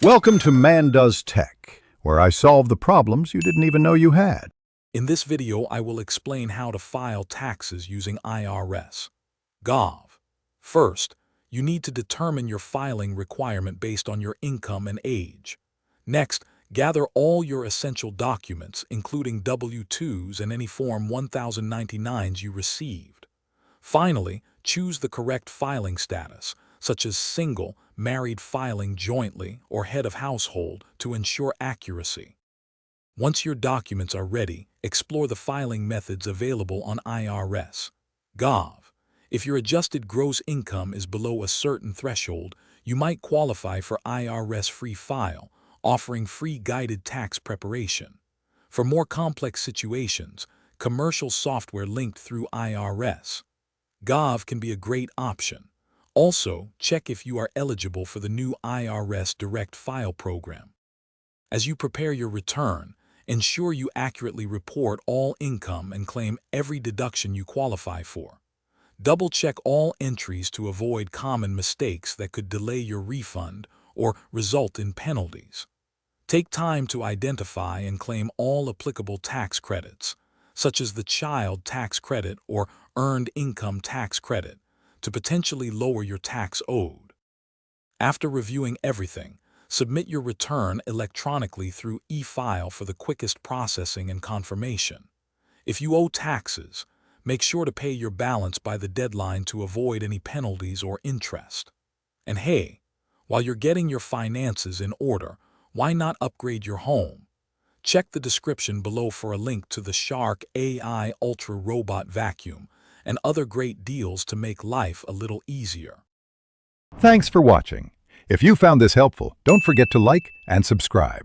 Welcome to Man Does Tech, where I solve the problems you didn't even know you had. In this video, I will explain how to file taxes using Irs.Gov. First, you need to determine your filing requirement based on your income and age. Next, gather all your essential documents, including W-2s and any Form 1099s you received. Finally, choose the correct filing status, such as single, married filing jointly, or head of household, to ensure accuracy. Once your documents are ready, explore the filing methods available on Irs.Gov. If your adjusted gross income is below a certain threshold, you might qualify for IRS Free File, offering free guided tax preparation. For more complex situations, commercial software linked through Irs.Gov can be a great option. Also, check if you are eligible for the new IRS Direct File program. As you prepare your return, ensure you accurately report all income and claim every deduction you qualify for. Double-check all entries to avoid common mistakes that could delay your refund or result in penalties. Take time to identify and claim all applicable tax credits, such as the child tax credit or earned income tax credit, to potentially lower your tax owed. After reviewing everything, submit your return electronically through e-file for the quickest processing and confirmation. If you owe taxes, make sure to pay your balance by the deadline to avoid any penalties or interest. And hey, while you're getting your finances in order, why not upgrade your home? Check the description below for a link to the Shark AI Ultra Robot Vacuum and other great deals to make life a little easier. Thanks for watching. If you found this helpful, don't forget to like and subscribe.